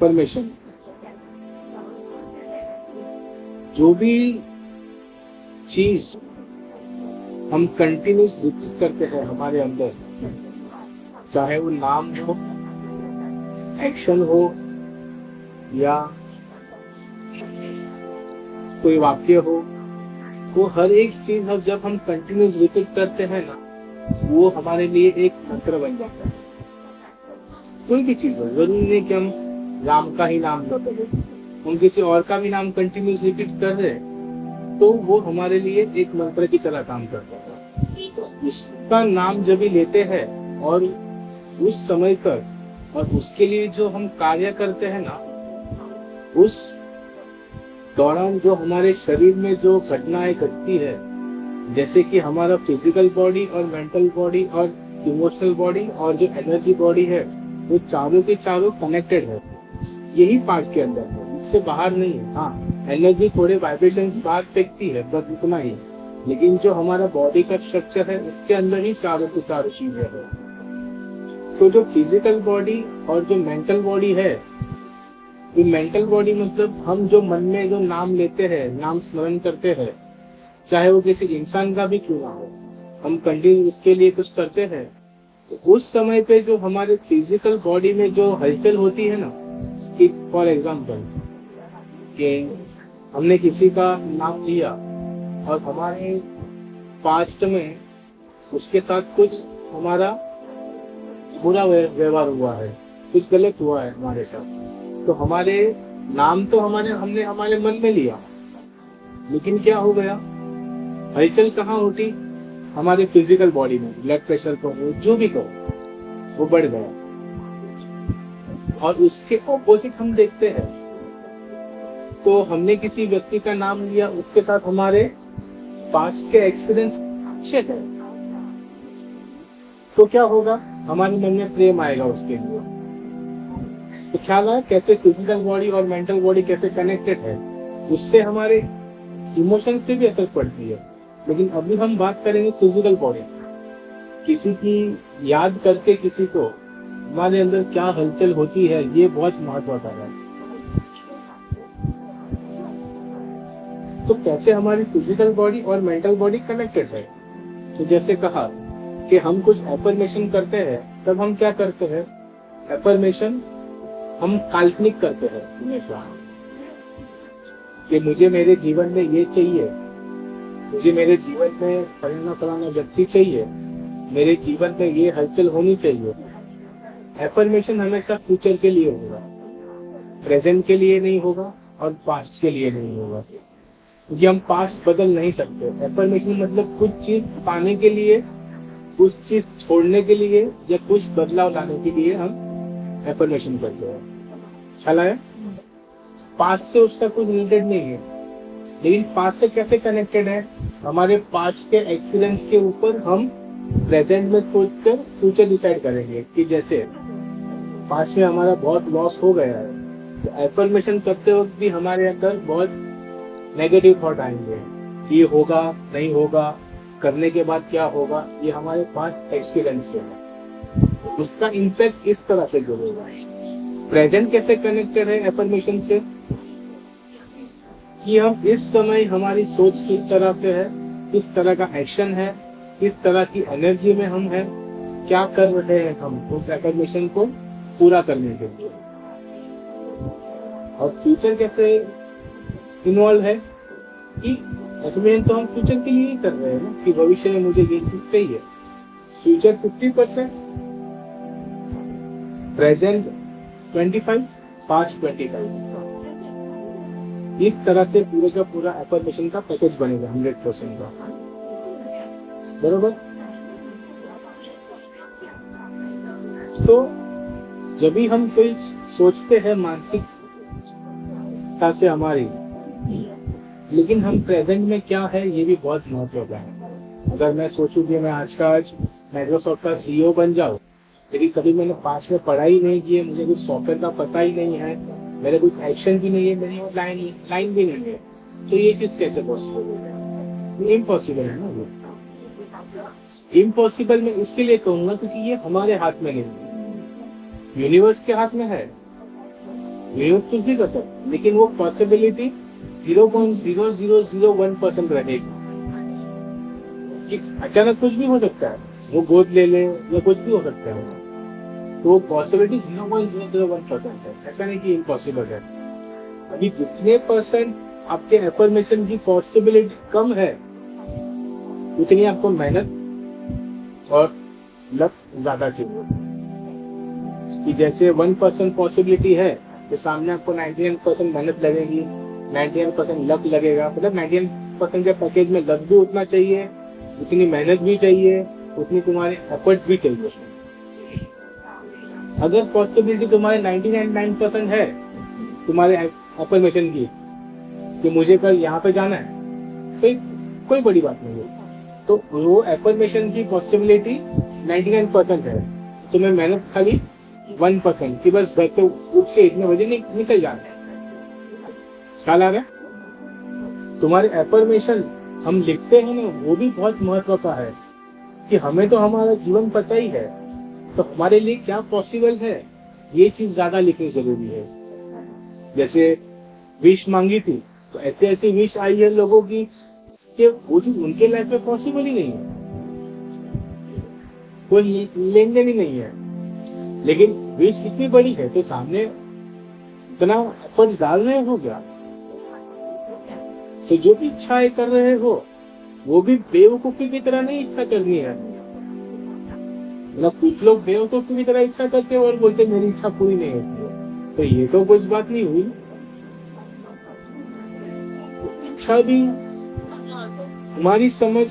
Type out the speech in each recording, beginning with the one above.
Affirmation, जो भी चीज हम कंटिन्यूस रिपीट करते हैं हमारे अंदर, चाहे वो नाम हो, एक्शन हो, या कोई वाक्य हो, वो हर एक चीज जब हम कंटिन्यूस रिपीट करते हैं ना, वो हमारे लिए एक मंत्र बन जाता है। कोई भी चीज हो, जरूरी नहीं कि हम राम का ही नाम लो, हम किसी और का भी नाम कंटिन्यूस रिपीट कर रहे हैं, तो वो हमारे लिए एक मंत्र की तरह काम करता है। तो उसका नाम जब भी लेते हैं और उस समय पर और उसके लिए जो हम कार्य करते हैं ना, उस दौरान जो हमारे शरीर में जो घटनाएं घटती है, जैसे कि हमारा फिजिकल बॉडी और मेंटल बॉडी और इमोशनल बॉडी और जो एनर्जी बॉडी है, वो चारों के चारों कनेक्टेड है। यही पार्ट के अंदर है, इससे बाहर नहीं है। हाँ, एनर्जी थोड़े वाइब्रेशन बाहर फेंकती है, बस इतना ही। लेकिन जो हमारा बॉडी का स्ट्रक्चर है, उसके अंदर ही चारों की चारों चीजें है। तो जो फिजिकल बॉडी और जो मेंटल बॉडी है, ये मेंटल बॉडी मतलब हम जो मन में जो नाम लेते हैं, नाम स्मरण करते हैं, चाहे वो किसी इंसान का भी क्यों ना हो, हम कंटिन्यू उसके लिए कुछ करते हैं, तो उस समय पे जो हमारे फिजिकल बॉडी में जो हलचल होती है ना, कि फॉर एग्जाम्पल कि हमने किसी का नाम लिया और हमारे पास्ट में उसके साथ कुछ हमारा बुरा व्यवहार हुआ है, कुछ गलत हुआ है हमारे साथ, तो हमारे नाम तो हमने हमारे मन में लिया, लेकिन क्या हो गया, हलचल कहाँ होती, हमारे फिजिकल बॉडी में, ब्लड प्रेशर को हो, जो भी कहो, वो बढ़ गया। और उसके ऑपोजिट हम देखते हैं, तो हमने किसी व्यक्ति का नाम लिया, उसके साथ हमारे पास्ट के एक्सपीरियंस अच्छे थे, तो क्या होगा, हमारे मन में प्रेम आएगा उसके लिए। तो ख्याल है कैसे फिजिकल बॉडी और मेंटल बॉडी कैसे कनेक्टेड है, उससे हमारे इमोशन से भी असर पड़ती है। लेकिन अभी हम बात करेंगे फिजिकल बॉडी, किसी की याद करके किसी को हमारे अंदर क्या हलचल होती है, ये बहुत महत्व का है। तो कैसे हमारी फिजिकल बॉडी और मेंटल बॉडी कनेक्टेड है, तो जैसे कहा कि हम कुछ एफर्मेशन करते हैं, तब हम क्या करते हैं, एफर्मेशन हम काल्पनिक करते हैं हमेशा, कि मुझे मेरे जीवन में ये चाहिए, मुझे मेरे जीवन में फलाना व्यक्ति चाहिए, मेरे जीवन में ये हलचल होनी चाहिए। एफर्मेशन हमेशा फ्यूचर के लिए होगा, प्रेजेंट के लिए नहीं होगा और पास्ट के लिए नहीं होगा, क्योंकि हम पास्ट बदल नहीं सकते। एफर्मेशन मतलब कुछ चीज पाने के लिए, कुछ चीज छोड़ने के लिए, या कुछ बदलाव लाने के लिए हम एफर्मेशन करते हैं। चला है, पास्ट से उसका कुछ रिलेटेड नहीं है, लेकिन पास्ट से कैसे कनेक्टेड है, हमारे पास्ट के एक्सपीरियंस के ऊपर हम प्रेजेंट में सोचकर फ्यूचर डिसाइड करेंगे। कि जैसे पास्ट में हमारा बहुत लॉस हो गया है, तो एफर्मेशन करते वक्त भी हमारे अंदर बहुत नेगेटिव थॉट आएंगे, ये होगा नहीं होगा, करने के बाद क्या होगा, ये हमारे पास्ट एक्सपीरियंस से है, उसका इम्पैक्ट इस तरह से जुड़ेगा। प्रेजेंट कैसे कनेक्टेड है एफर्मेशन से, कि हम इस समय हमारी सोच किस तरह से है, किस तरह का एक्शन है, किस तरह की एनर्जी में हम हैं, क्या कर रहे हैं हम उस एफर्मेशन को पूरा करने के लिए। और फ्यूचर कैसे इन्वॉल्व है, कि एफर्मेशन तो हम फ्यूचर के लिए ही कर रहे हैं ना, कि भविष्य में मुझे ये चीज चाहिए। Future 50%, present 25, past 25। इस तरह से पूरे का पूरा एफर्मेशन का पैकेज बनेगा 100% का, बरोबर। तो जब भी हम कोई सोचते हैं मानसिकता से हमारी, लेकिन हम प्रेजेंट में क्या है, ये भी बहुत महत्वपूर्ण है। अगर मैं सोचूं कि मैं आज माइक्रोसॉफ्ट का सीईओ बन जाऊं, लेकिन कभी मैंने पास्ट में पढ़ाई नहीं की है, मुझे कुछ सॉफ्टवेयर का पता ही नहीं है, मेरे कुछ एक्शन भी नहीं है, मेरी लाइन भी नहीं है, तो ये चीज कैसे पॉसिबल है? इम्पॉसिबल है ना। वो इम्पॉसिबल मैं इसके लिए कहूंगा क्योंकि ये हमारे हाथ में नहीं है, यूनिवर्स के हाथ में है। यूज कुछ भी कर सकते, लेकिन वो पॉसिबिलिटी 0.0001% रहेगी कि अचानक कुछ भी हो सकता है, वो गोद ले ले या कुछ भी हो सकता है। तो वो पॉसिबिलिटी 0.001% है, ऐसा नहीं कि इम्पॉसिबल है। अभी जितने परसेंट आपके एफर्मेशन की पॉसिबिलिटी कम है, उतनी आपको मेहनत और लक ज्यादा चाहिए। कि जैसे 1% पॉसिबिलिटी है तो सामने आपको 99% मेहनत लगेगी, 99% लक लगेगा। मतलब 99% के पैकेज में लक भी उतना चाहिए, उतनी मेहनत भी चाहिए, उतनी तुम्हारे एफर्ट भी चाहिए। अगर पॉसिबिलिटी तुम्हारे 99% है तुम्हारे एफर्मेशन की कि मुझे कल यहाँ पे जाना है, तो कोई बड़ी बात नहीं है। तो वो एफर्मेशन की पॉसिबिलिटी 99% है, तुम्हें मेहनत खाली 1% कि बस घर पे उठ के इतने बजे निकल जाना है। ख्याल आ रहा है? तुम्हारे एफर्मेशन हम लिखते हैं ना, वो भी बहुत महत्व का है कि हमें तो हमारा जीवन पता ही है, तो हमारे लिए क्या पॉसिबल है, ये चीज ज्यादा लिखनी जरूरी है। जैसे विश मांगी थी, तो ऐसे ऐसे विश आई है लोगों की कि वो चीज उनके लाइफ में पॉसिबल ही नहीं है, कोई लेन देन ही नहीं है। लेकिन विश इतनी बड़ी है तो सामने इतना एफर्ट डाल रहे हो क्या, तो जो भी इच्छाएं कर रहे हो वो भी बेवकूफी की तरह नहीं इच्छा करनी है। मतलब कुछ लोग बेवकूफी की तरह इच्छा करते हैं और बोलते मेरी इच्छा पूरी नहीं होती है, तो ये तो कुछ बात नहीं हुई। इच्छा भी हमारी समझ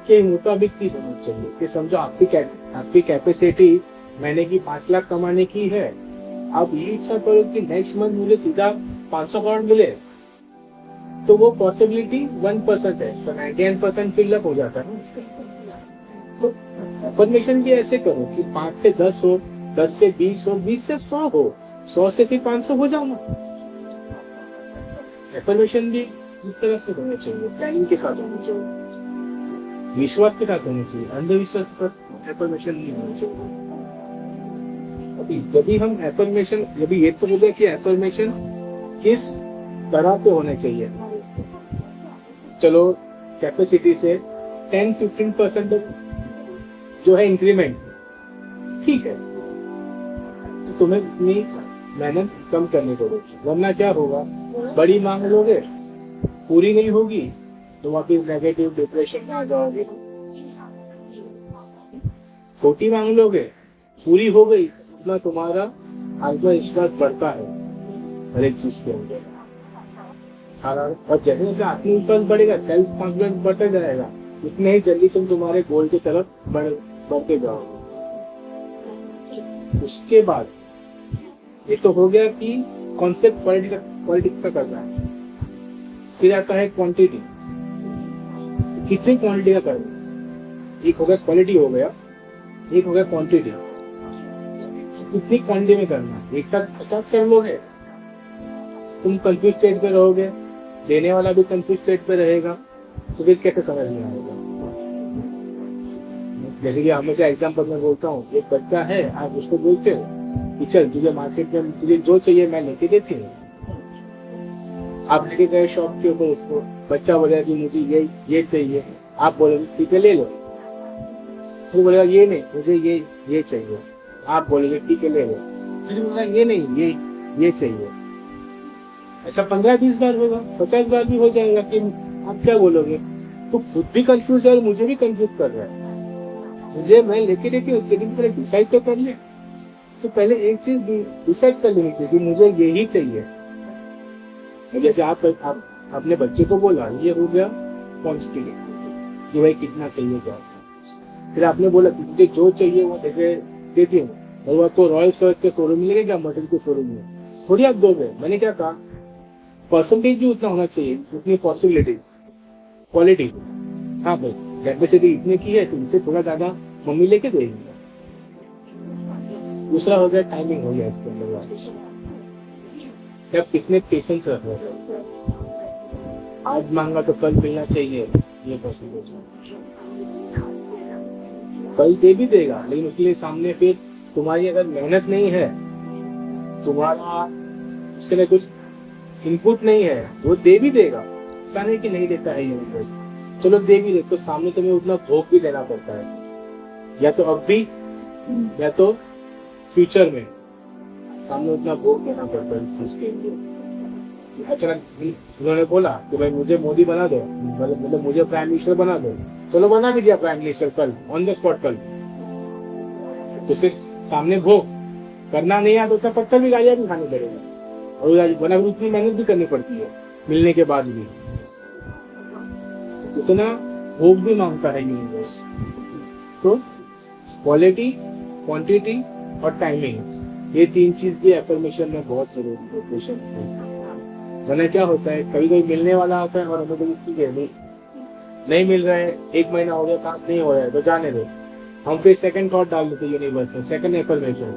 के मुताबिक ही होना चाहिए कि समझो आपकी कैपेसिटी महीने की 5 लाख कमाने की है, आप ये इच्छा करो कि नेक्स्ट मंथ मुझे सीधा 500 करोड़ मिले, तो वो पॉसिबिलिटी 1% है, तो 99% फिल अप हो जाता है। तो एफर्मेशन भी ऐसे करो कि 5 से 10 हो, 10 से 20 हो, 20 से 100 हो, 100 से फिर 500 हो जाओ ना। एफर्मेशन भी इस तरह से होना चाहिए, प्लानिंग के साथ होना चाहिए, विश्वास के साथ होना चाहिए, अंधविश्वास के साथ एफर्मेशन नहीं होना चाहिए। अभी जब भी हम एफर्मेशन, जब ये तो बोले कि एफर्मेशन किस तरह से होने चाहिए, चलो कैपेसिटी से 10-15% जो है इंक्रीमेंट, ठीक है, तो तुम्हें अपनी मेहनत कम करने को होगी, वरना क्या होगा, बड़ी मांग लोगे, पूरी नहीं होगी तो वापिस नेगेटिव डिप्रेशन में आ जाओगे। छोटी मांग लोगे, पूरी हो गई, उतना तुम्हारा आत्मविश्वास बढ़ता है हर एक चीज के अंदर। और जैसे जैसे आत्मविश्वास बढ़ेगा, सेल्फ कॉन्फिडेंस बढ़ता जाएगा, उतने ही जल्दी तुम तुम्हारे गोल की तरफ बढ़ते जाओगे। उसके बाद ये तो हो गया कि कॉन्सेप्ट पॉलिटिक्स का करना है। फिर आता है क्वांटिटी, कितनी क्वांटिटी का करना है। एक हो गया क्वालिटी, हो गया एक हो गया क्वांटिटी। कितनी क्वांटिटी में करना है, एक साथ 50 कर लोगे, तुम कंफ्यूज स्टेट पे रहोगे, देने वाला भी कंफ्यूज स्टेट पे रहेगा, तो फिर कैसे समझ में आएगा। जैसे कि हमेशा एग्जाम्पल में बोलता हूँ, एक बच्चा है, आप उसको बोलते हो कि चल तुझे मार्केट में तुझे जो चाहिए मैं लेके देती हूँ, आप लेके गए शॉप के ऊपर, उसको बच्चा बोलेगा कि मुझे ये चाहिए, आप बोलोगे ठीक है ले लो, फिर बोलेगा ये नहीं मुझे ये चाहिए, आप बोलेंगे ठीक है ले लो, फिर बोलेगा ये नहीं ये चाहिए। ऐसा 15-20 बार होगा, 50 बार भी हो जाएगा कि आप क्या बोलोगे। तो खुद भी कंफ्यूज है और मुझे भी कंफ्यूज कर रहा है। मुझे मैं लेके देती हूँ, लेकिन पहले डिसाइड तो कर ले। तो पहले एक चीज डिसाइड कर लेनी चाहिए कि मुझे यही चाहिए। जैसे आप अपने बच्चे को बोला ये हो गया क्वांटिटी कि भाई कितना चाहिए क्या, फिर आपने बोला कि मुझे जो चाहिए वो देती हूँ, और वो आपको रॉयल सर्च के शोरूम मिलेगा क्या, मटन के शोरूम में थोड़ी आप दोगे। मैंने क्या कहा, परसेंटेज भी उतना होना चाहिए, उतनी पॉसिबिलिटी, क्वालिटी। हाँ भाई कैपेसिटी इतने की है तो इसे थोड़ा ज्यादा मम्मी लेके देगी। दूसरा हो गया टाइमिंग, हो गया इसके अंदर आप कितने पेशेंस रख रहे हो। आज मांगा तो कल मिलना चाहिए, ये पॉसिबल कल दे भी देगा, लेकिन उसके लिए सामने फिर तुम्हारी अगर मेहनत नहीं है, तुम्हारा उसके लिए कुछ इनपुट नहीं है, वो दे भी देगा, ऐसा नहीं कि नहीं देता है यूनिवर्स। चलो दे भी दे तो सामने तुम्हें उतना भोग भी देना पड़ता है, या तो अब भी या तो फ्यूचर में सामने उतना भोग देना पड़ता है उसके लिए। अचानक उन्होंने बोला कि भाई मुझे मोदी बना दो, मतलब मुझे प्राइम मिनिस्टर बना दो, चलो बना भी दिया प्राइम मिनिस्टर कल ऑन द स्पॉट कल। तो फिर सामने भोग करना नहीं आता, उसका पत्थर भी गालियां भी खानी पड़ेगा, और बना भी उतनी मेहनत भी करनी पड़ती है मिलने के बाद भी, उतना भोग भी मांगता है यूनिवर्स। तो क्वालिटी, क्वांटिटी और टाइमिंग, ये 3 चीज भी एफर्मेशन में बहुत जरूरी है। वरना क्या होता है, कभी कोई मिलने वाला आता है और हमें तो ठीक है नहीं मिल रहा है, 1 महीना हो गया, काम नहीं हो रहा है, तो जाने दो। हम फिर सेकंड थॉट डाल देते यूनिवर्स में, सेकंड एफर्मेशन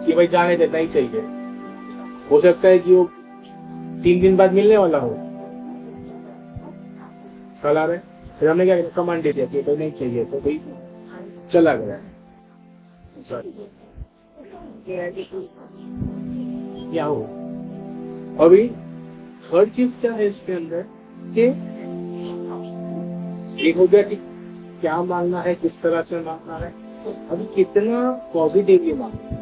कि भाई जाने देना ही चाहिए। हो सकता है कि वो 3 दिन बाद मिलने वाला हो, कल आ रहे, फिर हमने क्या कमांड दे दिया कि भाई नहीं चाहिए, तो भाई चला गया। क्या हो अभी थर्ड चीज क्या है इसके अंदर कि एक हो गया कि क्या मांगना है, किस तरह से मांगना है, अभी कितना पॉजिटिवली मांगना है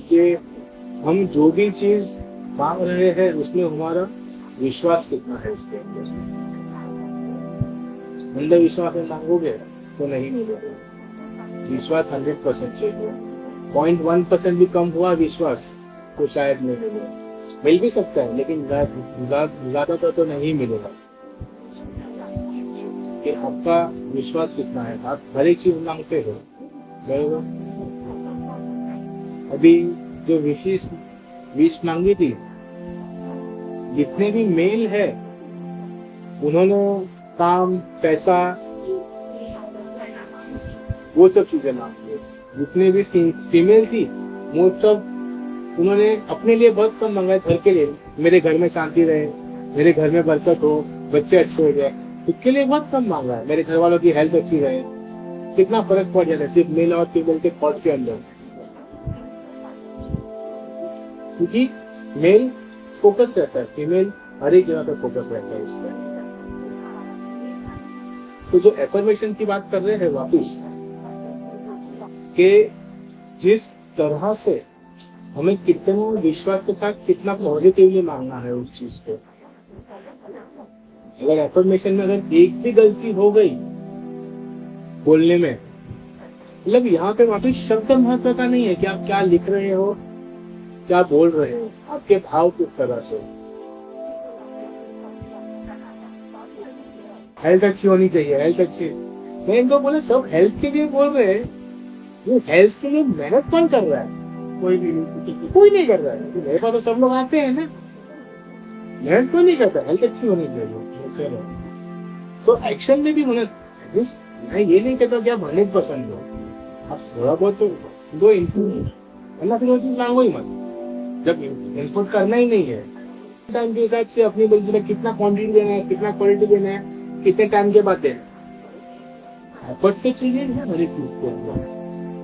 कि हम जो भी चीज मांग रहे हैं उसमें हमारा विश्वास कितना है उसके अंदर। अंधविश्वास में मांगोगे तो नहीं मिलेगा, विश्वास 100% चाहिए। 0.1% भी कम हुआ विश्वास तो शायद नहीं मिलेगा, मिल भी सकता है लेकिन ज्यादातर तो नहीं मिलेगा। कि आपका विश्वास कितना है, आप हर एक चीज मांगते हो बराबर। अभी जो विश मांगी थी, जितने भी मेल है उन्होंने काम, पैसा, वो सब चीजें मांगी है। जितने भी फीमेल थी वो सब उन्होंने अपने लिए बहुत कम मंगाए, घर के लिए, मेरे घर में शांति रहे, मेरे घर में बरकत हो, बच्चे अच्छे हो जाए, उसके लिए बहुत कम मांगा है, मेरे घर वालों की हेल्थ अच्छी रहे। कितना फर्क पड़ जाता है सिर्फ मेल और फीमेल के थॉट के अंदर, क्योंकि मेल फोकस रहता है, फीमेल हर एक जगह पर फोकस रहता है इस पर। तो जो एफर्मेशन की बात कर रहे हैं वापिस, कि जिस तरह से हमें कितना विश्वास के साथ कितना पॉजिटिवली मांगना है उस चीज को। अगर एफर्मेशन में अगर एक भी गलती हो गई बोलने में, मतलब यहाँ पे वापिस शब्द महत्व का नहीं है कि आप क्या लिख रहे हो, क्या बोल रहे हो, आपके भाव किस तरह से। हेल्थ अच्छी होनी चाहिए, हेल्थ अच्छी, मैं इनको बोला सब हेल्थ के लिए बोल रहे हैं, वो हेल्थ के लिए मेहनत कौन कर रहा है? कोई नहीं कर रहा है। मेरे पास तो सब लोग आते हैं ना, मेहनत कोई नहीं करता, हेल्थ अच्छी होनी चाहिए। तो एक्शन में भी होना, मैं ये नहीं कहता कि आप 100% हो, आप थोड़ा बहुत तो दो इनपुट, वरना फिर वो चीज मांगो ही मत। जब इनपुट करना ही नहीं है, टाइम के हिसाब से अपनी मर्जी में कितना क्वांटिटी देना है, कितना क्वालिटी देना है, कितने टाइम के बाद देना, एफर्ट तो चाहिए हर एक चीज के अंदर।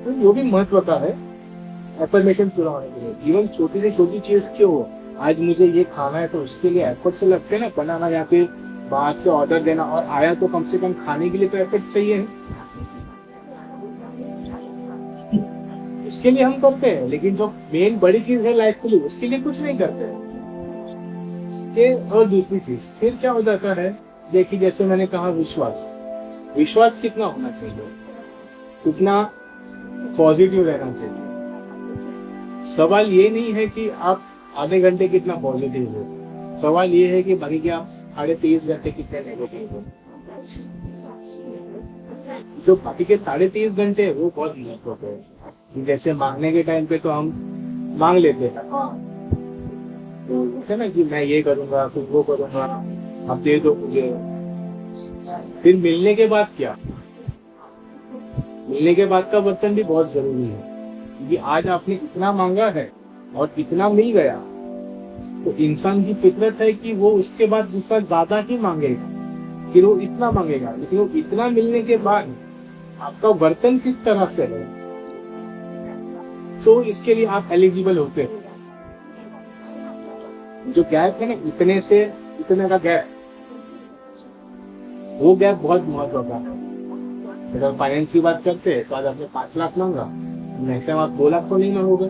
तो वो भी महत्व का है एफर्मेशन पूरा होने के लिए। जीवन छोटी से छोटी चीज क्यों हो, आज मुझे ये खाना है तो उसके लिए एफर्ट से लगते हैं ना, बनाना या फिर बाहर से ऑर्डर देना, और आया तो कम से कम खाने के लिए तो एफर्ट चाहिए है, उसके लिए हम करते हैं। लेकिन जो मेन बड़ी चीज है लाइफ के लिए, उसके लिए कुछ नहीं करते हैं। और दूसरी चीज फिर क्या हो जाता है, देखिए जैसे मैंने कहा विश्वास कितना होना चाहिए, कितना पॉजिटिव रहना चाहिए। सवाल ये नहीं है कि आप आधे घंटे कितना पॉजिटिव हो, सवाल ये है कि बाकी क्या आप 23.5 घंटे कितने नेगेटिव हो। जो बाकी के 23.5 घंटे वो बहुत महत्वपूर्ण है। जैसे मांगने के टाइम पे तो हम मांग लेते हैं तो ना कि मैं ये करूंगा, कुछ वो करूंगा, आप दे दो मुझे। फिर मिलने के बाद क्या, मिलने के बाद का बर्तन भी बहुत जरूरी है, क्योंकि आज आपने इतना मांगा है और इतना मिल गया, तो इंसान की फितरत है कि वो उसके बाद दूसरा ज्यादा ही मांगेगा, फिर वो इतना मांगेगा। लेकिन वो इतना मिलने के बाद आपका बर्तन किस तरह से है, तो इसके लिए आप एलिजिबल होते हो। जो गैप है ना, इतने से इतने का गैप, वो गैप बहुत महत्व का है। अगर फाइनेंस की बात करते हैं तो आज आपने 5 लाख मांगा, नेक्स्ट टाइम आप 2 लाख तो नहीं मांगोगे,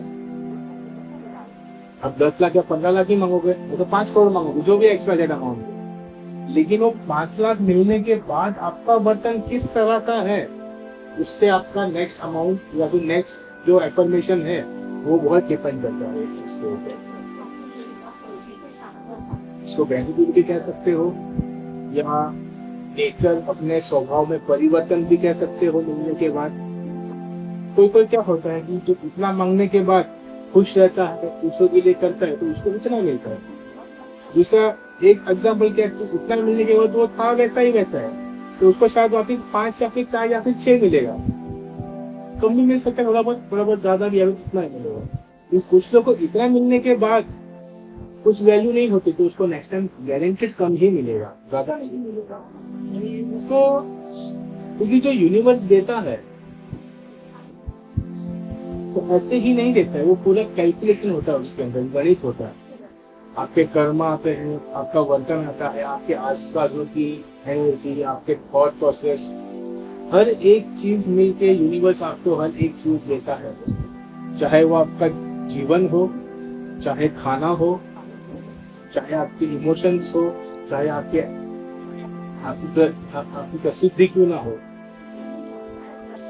अब 10 लाख या 15 लाख ही मांगोगे, वो तो 5 करोड़ मांगोगे, जो भी एक्स्ट्रा ज्यादा मांगोगे। लेकिन वो 5 लाख मिलने के बाद आपका बर्तन किस तरह का है, उससे आपका नेक्स्ट अमाउंट या फिर नेक्स्ट जो एफर्मेशन है वो बहुत डिपेंड करता है इस चीज के ऊपर। इसको ग्रेटिट्यूड भी कह सकते हो, या नेचर अपने स्वभाव में परिवर्तन भी कह सकते हो मिलने के बाद। कोई कोई क्या होता है कि जो इतना मांगने के बाद खुश रहता है, दूसरों के लिए करता है, तो उसको इतना मिलता है। दूसरा एक एग्जाम्पल क्या है, इतना मिलने के बाद वो था वैसा ही वैसा है, तो उसको शायद वापिस 5 या फिर 4 या फिर 6 मिलेगा, कम भी मिल सकता है, थोड़ा बहुत ज्यादा भी, अभी इतना ही मिलेगा। कुछ लोग को इतना मिलने के बाद कुछ वैल्यू नहीं होती, तो उसको नेक्स्ट टाइम गारंटेड कम ही मिलेगा, ज्यादा नहीं मिलेगा। तो क्योंकि जो यूनिवर्स देता है तो ऐसे ही नहीं देता है, वो पूरा कैलकुलेशन होता है, उसके अंदर गणित होता है। आपके कर्म आते हैं, आपका वर्तन आता है, आपके आसपास की एनर्जी, आपके थॉट प्रोसेस, हर एक चीज मिलके यूनिवर्स आपको हर एक चीज देता है। चाहे वो आपका जीवन हो, चाहे खाना हो, चाहे आपके इमोशंस हो, चाहे आपकी प्रसिद्धि क्यों ना हो,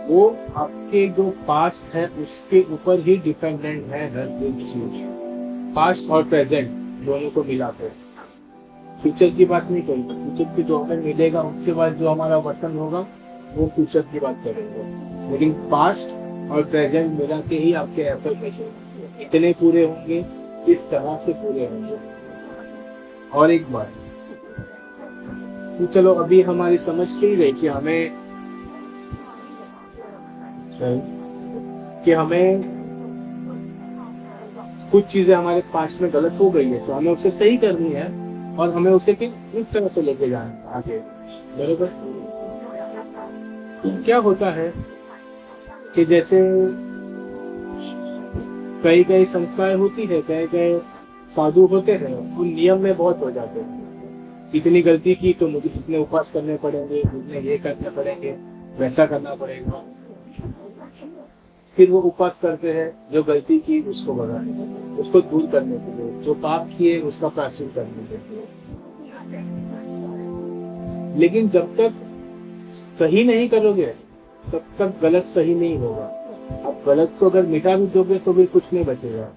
वो आपके जो पास्ट है उसके ऊपर ही डिपेंडेंट है हर एक चीज। पास्ट और प्रेजेंट दोनों को मिलाकर, फ्यूचर की बात नहीं करेंगे। फ्यूचर की जो हमें मिलेगा उसके बाद जो हमारा वर्तन होगा वो फ्यूचर की बात करेंगे, लेकिन पास्ट और प्रेजेंट मिला के ही आपके एफर्मेशन इतने पूरे होंगे, इस तरह से पूरे होंगे। और एक बात, तो चलो अभी हमारी समझ के गई कि हमें कुछ चीजें हमारे पास्ट में गलत हो गई है, तो हमें उसे सही करनी है और हमें उसे फिर इस तरह से लेके जाना है आगे, बरोबर। क्या होता है कि जैसे कई कई संस्थाएं होती है, कई कई साधु होते हैं, उन नियम में बहुत हो जाते हैं। इतनी गलती की तो मुझे इतने उपवास करने पड़ेंगे, मुझे ये करने पड़ेंगे, वैसा करना पड़ेगा। फिर वो उपवास करते हैं, जो गलती की उसको भगाने, उसको दूर करने के लिए, जो पाप किए उसका प्रायश्चित करने के लिए। लेकिन जब तक सही नहीं करोगे तब तक गलत सही नहीं होगा। अब गलत को अगर मिटा भी दोगे तो भी कुछ नहीं बचेगा।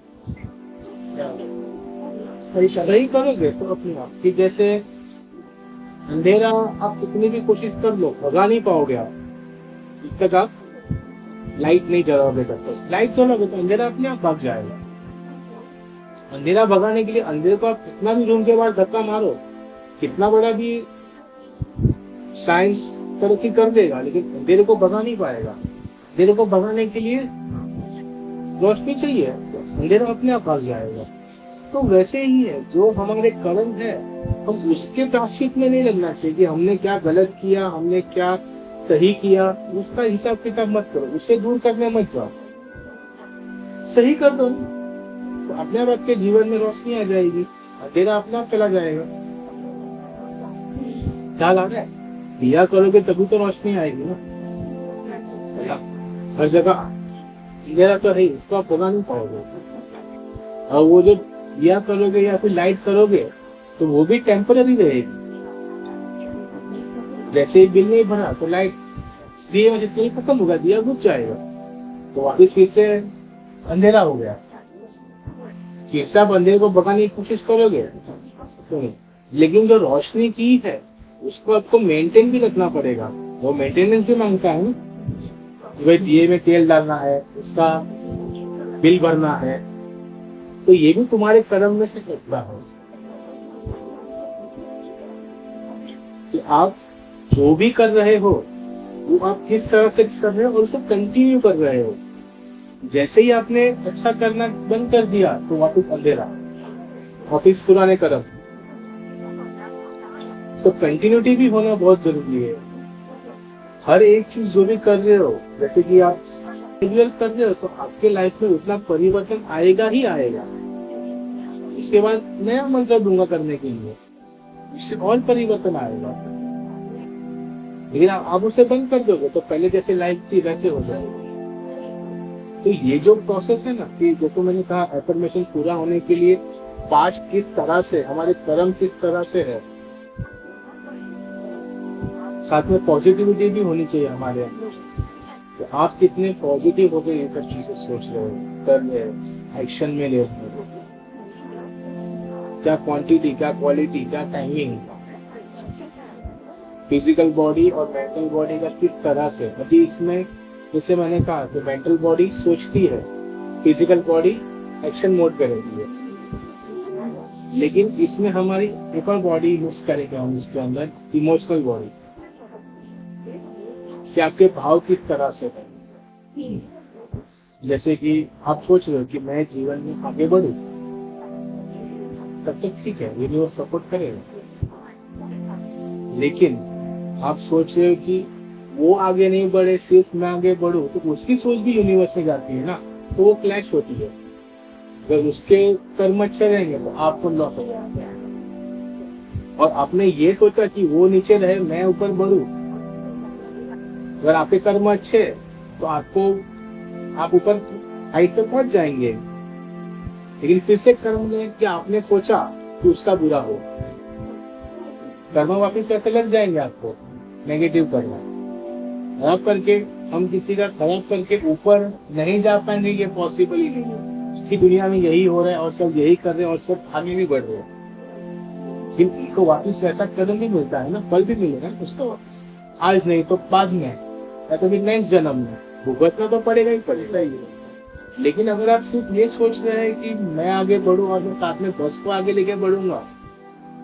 सही करोगे तो अपने आप की, जैसे अंधेरा आप कितनी भी कोशिश कर लो भगा नहीं पाओगे आप, जब तक आप लाइट नहीं जलाओगे। तब तक लाइट जलाओगे तो अंधेरा अपने आप भाग जाएगा। अंधेरा भगाने के लिए अंधेरे को आप कितना भी रूम के बाहर धक्का मारो, कितना बड़ा भी साइंस तरक्की कर देगा, लेकिन अंधेरे को भगा नहीं पाएगा। अंधेरे को भगाने के लिए रोशनी चाहिए, अंधेरा अपने आप भाग जाएगा। तो वैसे ही है, जो हमारे कर्म है हम उसके प्रायश्चित में नहीं लगना चाहिए कि हमने क्या गलत किया, हमने क्या सही किया, उसका हिसाब किताब मत करो, उसे दूर करने मत जाओ, सही कर दो, तो अपने आप आपके जीवन में रोशनी आ जाएगी, अंधेरा अपने आप चला जाएगा। क्या लग रहा है, दिया करोगे तभी तो रोशनी आएगी ना। हर जगह अंधेरा तो है, उसको आप भगा नहीं पाओगे। और वो जो दिया करोगे या फिर लाइट करोगे तो वो भी टेम्पररी रहेगी। जैसे ही बिल नहीं भरा तो लाइट दिए में से खत्म होगा, दिया बुझ जाएगा, तो वापिस फिर से अंधेरा हो गया। फिर आप अंधेरे को भगाने की कोशिश करोगे तो, लेकिन जो रोशनी की है उसको आपको मेंटेन भी रखना पड़ेगा। वो मेंटेनेंस भी मांगता है ना, वही दिए में तेल डालना है, उसका बिल भरना है, तो ये भी तुम्हारे कर्म में से लगता है कि आप जो भी कर रहे हो वो आप किस तरह से कर रहे हो और उसको कंटिन्यू कर रहे हो। जैसे ही आपने अच्छा करना बंद कर दिया तो वापस अंधेरा, वापस पुराने कर्म। तो कंटिन्यूटी भी होना बहुत जरूरी है। हर एक चीज जो भी कर रहे हो, जैसे कि आप रेगुलर कर रहे हो, तो आपके लाइफ में उतना परिवर्तन आएगा ही आएगा। उसके बाद नया मंत्र दूंगा करने के लिए, इससे और परिवर्तन आएगा। लेकिन आप उसे बंद कर दोगे तो पहले जैसे लाइफ थी वैसे हो जाएगी। तो ये जो प्रोसेस है ना, कि जैसे मैंने कहा एफर्मेशन पूरा होने के लिए पास्ट किस तरह से, हमारे कर्म किस तरह से है, साथ में पॉजिटिविटी भी होनी चाहिए हमारे अंदर। तो आप कितने पॉजिटिव हो गए ये सब चीजें सोच रहे हो, कर रहे हो, एक्शन में ले रहे हो, क्या क्वांटिटी, क्या क्वालिटी, क्या टाइमिंग, फिजिकल बॉडी और मेंटल बॉडी का किस तरह से। अभी इसमें जैसे मैंने कहा कि मेंटल बॉडी सोचती है, फिजिकल बॉडी एक्शन मोड पे रहती है, लेकिन इसमें हमारी एक और बॉडी मिस करेगा हम इसके अंदर, इमोशनल बॉडी, कि आपके भाव किस तरह से है। जैसे कि आप सोच रहे हो कि मैं जीवन में आगे बढ़ूं, तब तक ठीक है, यूनिवर्स सपोर्ट करेगा। लेकिन आप सोच रहे हो कि वो आगे नहीं बढ़े, सिर्फ मैं आगे बढ़ूं, तो उसकी सोच भी यूनिवर्स में जाती है ना, तो वो क्लैश होती है। अगर उसके कर्म अच्छे रहेंगे तो आपको लॉस हो जाएगा, और आपने ये सोचा कि वो नीचे रहे मैं ऊपर बढ़ूं। अगर आपके कर्म अच्छे तो आप ऊपर हाइट पे पहुंच जाएंगे। लेकिन फिर से कर्म में कि आपने सोचा कि उसका बुरा हो, कर्म वापिस कैसे लग जाएंगे आपको, नेगेटिव कर्म खराब करके। हम किसी का खराब करके ऊपर नहीं जा पाएंगे, ये पॉसिबल ही नहीं है। इसकी दुनिया में यही हो रहा है और सब यही कर रहे हैं और सब आगे भी बढ़ रहे हैं। इनको वापिस वैसा कर्म भी मिलता है ना, फल भी मिलेगा उसको वापिस, आज नहीं तो बाद में, या तो फिर नेक्स्ट जन्म में भुगतना तो पड़ेगा ही पड़ेगा ही। लेकिन अगर आप सिर्फ ये सोच रहे हैं कि मैं आगे बढ़ूं और मैं साथ में बस को आगे लेके बढ़ूंगा,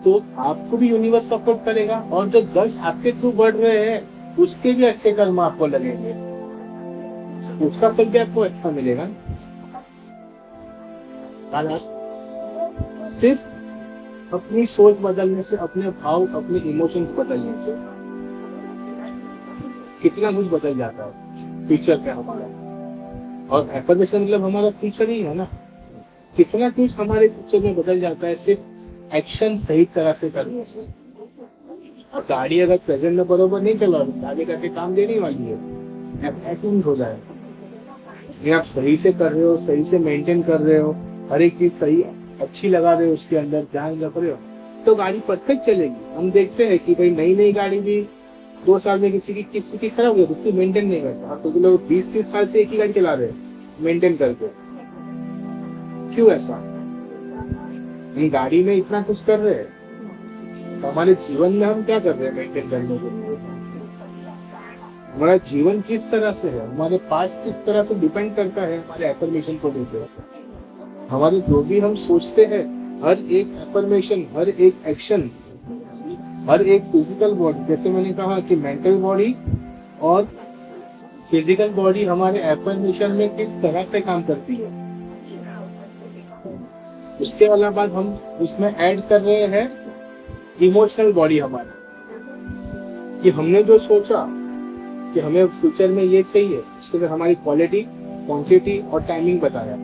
तो आपको भी यूनिवर्स सपोर्ट करेगा, और जो 10 आपके थ्रू बढ़ रहे हैं उसके भी अच्छे कर्म आपको लगेंगे, उसका फल भी आपको अच्छा मिलेगा। सिर्फ अपनी सोच बदलने से, अपने भाव, अपने इमोशंस बदलने से कितना कुछ बदल जाता है फ्यूचर पे हमारा। और एफर्मेशन मतलब हमारा फ्यूचर ही है ना, कितना कुछ हमारे फ्यूचर में बदल जाता है सिर्फ एक्शन सही तरह से करने से। और गाड़ी अगर प्रेजेंट में बरोबर नहीं चला रही, आगे करके काम देने वाली है, एक्सीडेंट हो जाए। ये आप सही से कर रहे हो, सही से मेंटेन कर रहे हो, हर एक चीज सही अच्छी लगा रहे हो, उसके अंदर ध्यान रख रहे हो, तो गाड़ी परफेक्ट चलेगी। हम देखते हैं कि भाई नई गाड़ी भी 2 साल में किसी की खराब हो गई, उसकी मेंटेन नहीं करता, तो लोग 20-30 साल से एक ही गाड़ी चला रहे हैं मेंटेन करके। क्यों ऐसा? हम गाड़ी में इतना कुछ कर रहे हैं, तो हमारे जीवन में हम क्या कर रहे हैं मेंटेन करने के लिए? हमारा जीवन किस तरह से है, हमारे पास्ट किस तरह से डिपेंड करता है हमारे एफर्मेशन को लेकर। हमारे जो भी हम सोचते हैं, हर एक एफर्मेशन, हर एक एक्शन, हर एक फिजिकल बॉडी, जैसे मैंने कहा कि मेंटल बॉडी और फिजिकल बॉडी हमारे एफर्मेशन में किस तरह से काम करती है। उसके अलावा हम इसमें ऐड कर रहे हैं इमोशनल बॉडी हमारी, कि हमने जो सोचा कि हमें फ्यूचर में ये चाहिए, इसके लिए हमारी क्वालिटी, क्वांटिटी और टाइमिंग बताया।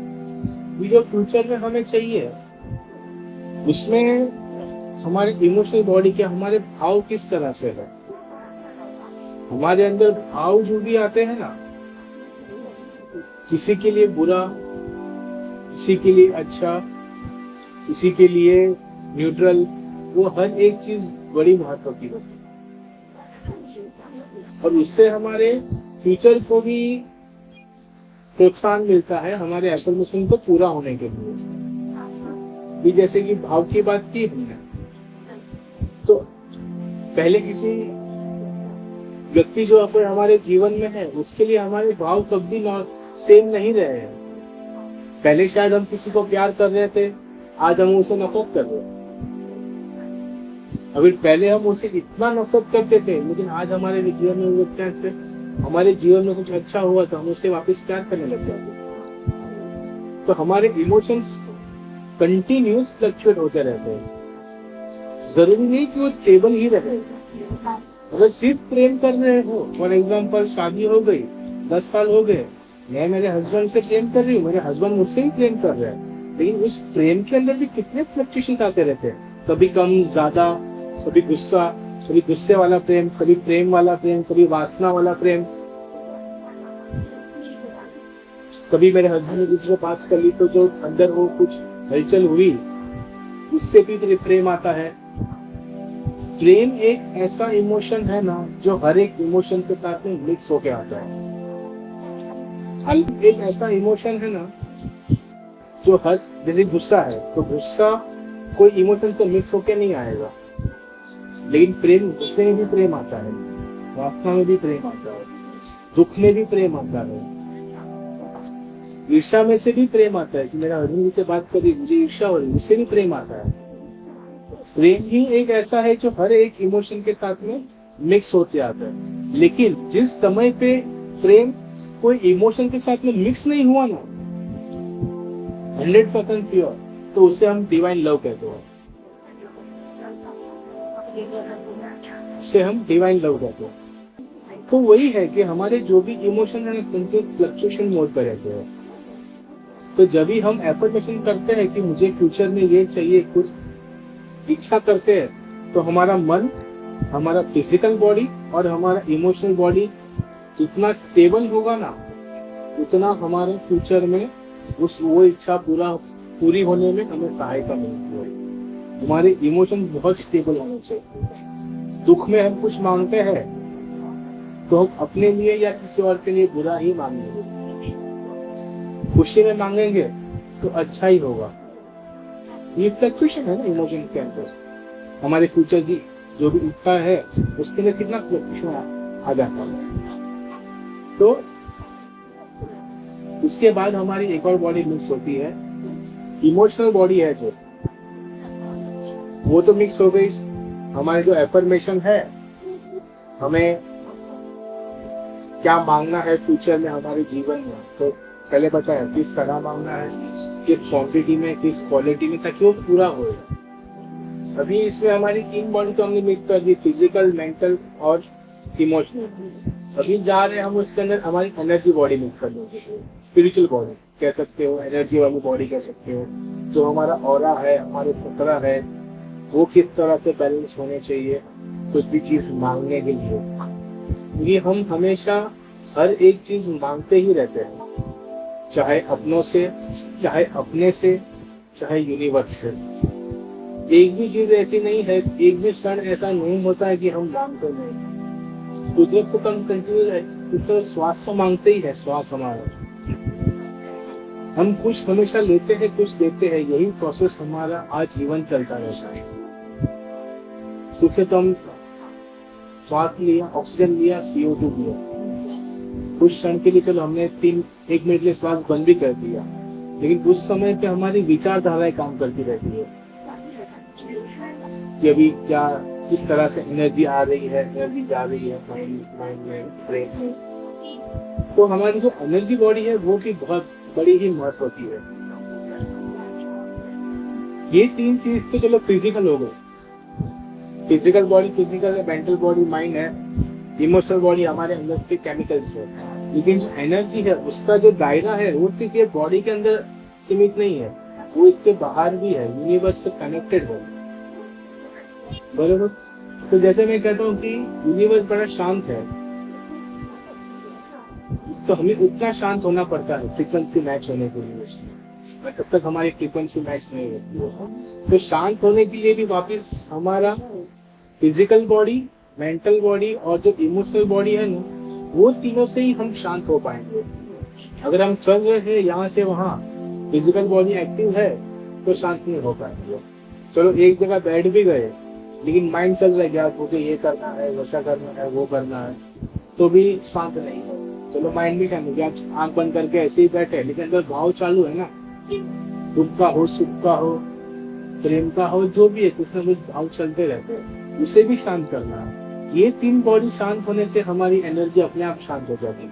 ये जो फ्यूचर में हमें चाहिए उसमें हमारे इमोशनल बॉडी के हमारे भाव किस तरह से है। हमारे अंदर भाव जो भी आते हैं ना, किसी के लिए बुरा, किसी के लिए अच्छा, किसी के लिए न्यूट्रल, वो हर एक चीज बड़ी महत्व की होती है। और उससे हमारे फ्यूचर को भी प्रोत्साहन मिलता है हमारे एफर्मेशन को पूरा होने के लिए भी। जैसे कि भाव की बात की हमने, तो पहले किसी व्यक्ति जो अपने हमारे जीवन में है उसके लिए हमारे भाव कभी सेम नहीं रहे हैं। पहले शायद हम किसी को प्यार कर रहे थे, आज हम उसे नफरत कर रहे हैं। अभी पहले हम उसे इतना नफरत करते थे, लेकिन आज हमारे जीवन में वो क्या है, हमारे जीवन में कुछ अच्छा हुआ तो हम उससे वापस प्यार करने लग जाते। तो हमारे इमोशंस कंटिन्यूस फ्लक्चुएट होते रहते हैं, जरूरी नहीं कि वो स्टेबल ही रहे। अगर सिर्फ प्रेम कर रहे हो, फॉर एग्जाम्पल शादी हो गई, 10 साल हो गए, मैं मेरे हस्बैंड से प्रेम कर रही हूँ, मेरे हस्बैंड मुझसे ही प्रेम कर रहे हैं, लेकिन उस प्रेम के अंदर भी कितने फ्लक्चुएशन आते रहते हैं, कभी कम ज्यादा, कभी गुस्सा, कभी गुस्से वाला प्रेम, कभी प्रेम वाला प्रेम, कभी वासना वाला प्रेम। कभी मेरे हस्बैंड ने किसी से बात कर ली तो जो अंदर वो कुछ हलचल हुई, उससे भी प्रेम आता है। प्रेम एक ऐसा इमोशन है ना जो हर एक इमोशन के साथ में मिक्स होके आता है। एक ऐसा इमोशन है ना जो हर, जैसे गुस्सा है तो गुस्सा कोई इमोशन से मिक्स होके नहीं आएगा, लेकिन प्रेम, गुस्से में भी प्रेम आता है, वासना में भी प्रेम आता है, दुख में भी प्रेम आता है, ईर्ष्या में से भी प्रेम आता है कि मेरा हस्बैंड से बात करी, मुझे ईर्ष्या हो रही, इससे भी प्रेम आता है। प्रेम ही एक ऐसा है जो हर एक इमोशन के साथ में मिक्स होते आता है। लेकिन जिस समय पे प्रेम कोई इमोशन के साथ में मिक्स नहीं हुआ ना, 100% प्योर, तो उसे हम डिवाइन लव कहते हैं। उसे हम डिवाइन लव कहते हैं। तो वही है कि हमारे जो भी इमोशन है उनके फ्लक्चुएशन मोड पर रहते हैं। तो जब भी हम एफर्मेशन करते हैं कि मुझे फ्यूचर में ये चाहिए, कुछ इच्छा करते हैं, तो हमारा मन, हमारा फिजिकल बॉडी और हमारा इमोशनल बॉडी जितना स्टेबल होगा ना, उतना हमारे फ्यूचर में वो इच्छा पूरी होने में हमें सहायता मिलती है। हमारे इमोशन बहुत स्टेबल होने चाहिए। दुख में हम कुछ मांगते हैं तो हम अपने लिए या किसी और के लिए बुरा ही मांगेंगे, खुशी में मांगेंगे तो अच्छा ही होगा। ये फ्लक्चुएशन है ना इमोशन के अंदर। हमारे फ्यूचर की जो भी इच्छा है उसके लिए कितना फ्लक्चुएशन आ जाता है। तो उसके बाद हमारी एक और बॉडी मिक्स होती है, इमोशनल बॉडी है जो, वो तो मिक्स हो गई। हमारे जो एफर्मेशन है, हमें क्या मांगना है फ्यूचर में हमारे जीवन में, तो पहले बताया किस तरह मांगना है, किस क्वांटिटी में, किस क्वालिटी में, ताकि वो पूरा हो। अभी इसमें हमारी 3 बॉडी तो हमने मिक्स कर दी, फिजिकल, मेंटल और इमोशनल। अभी जा रहे हैं हम उसके अंदर हमारी एनर्जी बॉडी मिक्स कर देंगे, स्पिरिचुअल बॉडी कह सकते हो, एनर्जी वाली बॉडी कह सकते हो। जो हमारा ऑरा है, हमारे चक्रा है, वो किस तरह से बैलेंस होने चाहिए कुछ भी चीज मांगने के लिए। क्योंकि हम हमेशा हर एक चीज मांगते ही रहते हैं, चाहे अपनों से, चाहे अपने से, चाहे यूनिवर्स से। एक भी चीज ऐसी नहीं है, एक भी क्षण ऐसा नहीं होता है कि हम मांगते नहीं। कुदरत को कम कंटिन्यू है, तो श्वास तो मांगते ही है, श्वास हमारा। हम कुछ हमेशा लेते हैं, कुछ देते हैं, यही प्रोसेस हमारा आज जीवन चलता रहता है। क्योंकि तो हम श्वास लिया, ऑक्सीजन लिया, CO2 लिया, कुछ क्षण के लिए चलो हमने 1 मिनट के लिए श्वास बंद भी कर दिया, लेकिन उस समय पे हमारी विचारधाराएं काम करती रहती है कि अभी क्या, किस तरह से एनर्जी आ रही है, एनर्जी जा रही है माइंड में, ब्रेन में। तो हमारी जो एनर्जी बॉडी है वो भी बहुत बड़ी ही महत्व होती है। ये 3 चीज तो चलो फिजिकल हो गई, फिजिकल बॉडी, फिजिकल है, मेंटल बॉडी माइंड है, इमोशनल बॉडी हमारे अंदर के केमिकल्स है। लेकिन जो एनर्जी है उसका जो दायरा है वो सिर्फ ये बॉडी के अंदर सीमित नहीं है, वो इसके बाहर भी है, यूनिवर्स से कनेक्टेड है। बराबर। तो जैसे मैं कहता हूँ कि यूनिवर्स बड़ा शांत है, तो हमें उतना शांत होना पड़ता है फ्रीक्वेंसी मैच होने के लिए। तब तक हमारी फ्रीक्वेंसी मैच नहीं होती है। तो शांत होने के लिए भी वापस हमारा फिजिकल बॉडी, मेंटल बॉडी और जो इमोशनल बॉडी है ना, वो तीनों से ही हम शांत हो पाएंगे। अगर हम चल रहे हैं यहाँ से वहाँ, फिजिकल बॉडी एक्टिव है तो शांत नहीं हो पाएंगे। चलो एक जगह बैठ भी गए, लेकिन माइंड चल रहा है क्या, मुझे ये करना है, वैसा करना है, वो करना है, तो भी शांत नहीं है। चलो माइंड भी शांत हो गया, आंख बंद करके ऐसे ही बैठे, लेकिन अंदर भाव चालू है ना, दुख का हो, सुख का हो, प्रेम का हो, जो भी है, कुछ ना कुछ भाव चलते रहते हैं, उसे भी शांत करना है। ये 3 बॉडी शांत होने से हमारी एनर्जी अपने आप शांत हो जाती है।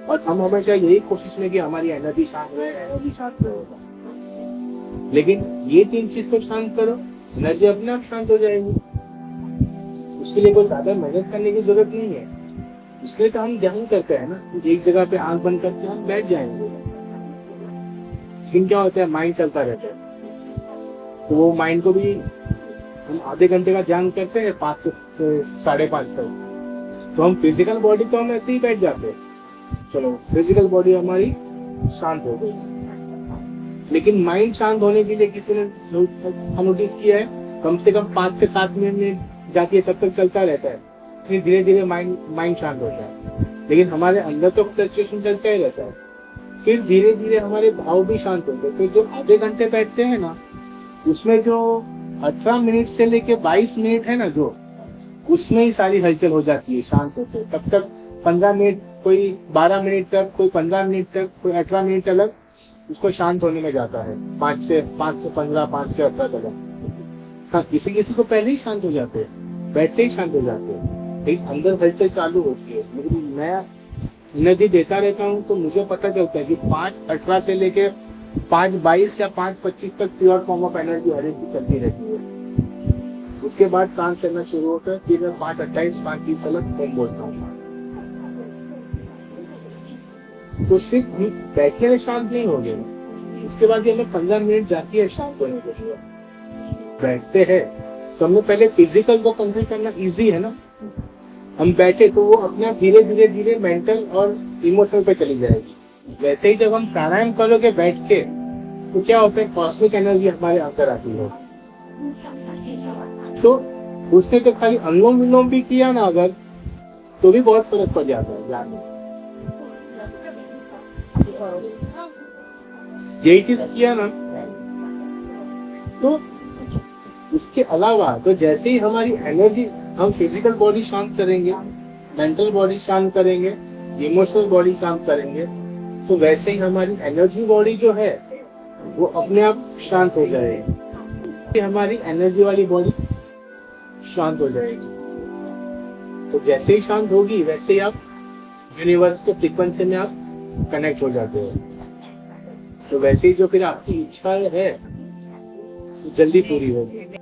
और हम हमेशा यही कोशिश में कि हमारी एनर्जी शांत रहे, एनर्जी शांत रहे। लेकिन ये 3 चीज को शांत करो, एनर्जी अपने आप शांत हो जाएगी। उसके लिए कोई ज्यादा मेहनत करने की जरूरत नहीं है। इसलिए तो हम ध्यान करते हैं ना, एक जगह पे आंख बंद करके हम बैठ जाएंगे, लेकिन क्या होता है, माइंड चलता रहता है। तो वो माइंड को भी हम आधे घंटे का ध्यान करते हैं 5 से 5:30 तक, तो हम फिजिकल बॉडी तो हम ऐसे ही बैठ जाते हैं, चलो फिजिकल बॉडी हमारी शांत हो गई। लेकिन माइंड शांत होने के लिए किसी ने नोटिस किया है, कम से कम 5 से 7 मिनट जाती है, तब तक चलता रहता है, फिर धीरे धीरे माइंड शांत होता है। लेकिन हमारे अंदर तो फ्लक्चुएशन चलता ही रहता है, फिर धीरे धीरे हमारे भाव भी शांत होते हैं। तो जो आधे घंटे बैठते हैं ना, उसमें जो 18 मिनट से लेके 22 मिनट है ना, जो उसमें ही सारी हलचल हो जाती है, शांत होते हैं। तब तक 15 मिनट, कोई 12 मिनट तक, कोई 15 मिनट तक, कोई 18 मिनट अलग उसको शांत होने में जाता है, 5 से 15, 5 से 18 तक। हाँ, किसी को पहले ही शांत हो जाते हैं, बैठते ही शांत हो जाते हैं, लेकिन अंदर हलचल चालू होती है। लेकिन मैं एनर्जी देता रहता हूँ तो मुझे पता चलता है कि 5:18 से लेके 5:22 या 5:25 तक प्योर फॉर्म ऑफ एनर्जी हर एक की चलती रहती है। उसके बाद काम करना शुरू होता है, फिर मैं 5:28, 5:30 तक फॉर्म बोलता हूँ। तो सिर्फ बैठने में शांत नहीं हो गए, उसके बाद ये हमें 15 मिनट जाती है शांत होने के लिए। बैठते हैं तो हमें पहले फिजिकल को कंट्रोल करना इजी है ना, हम बैठे तो वो अपने आप धीरे धीरे धीरे मेंटल और इमोशनल पे चली जाएगी। वैसे ही जब हम प्राणायाम करोगे बैठ के, तो क्या होता है, कॉस्मिक एनर्जी हमारे अंदर आती है। तो उसने तो खाली अनुलोम विलोम भी किया ना अगर, तो भी बहुत फर्क पड़ जाता है ध्यान में। यही चीज किया ना, तो उसके अलावा तो जैसे ही हमारी एनर्जी, हम फिजिकल बॉडी शांत करेंगे, मेंटल बॉडी शांत करेंगे, इमोशनल बॉडी शांत करेंगे, तो वैसे ही हमारी एनर्जी बॉडी जो है वो अपने आप शांत हो जाएगी, हमारी एनर्जी वाली बॉडी शांत हो जाएगी। तो जैसे ही शांत होगी वैसे ही आप यूनिवर्स के फ्रीक्वेंसी में आप कनेक्ट हो जाते हो। तो वैसे ही जो फिर आपकी इच्छा है जल्दी पूरी होगी।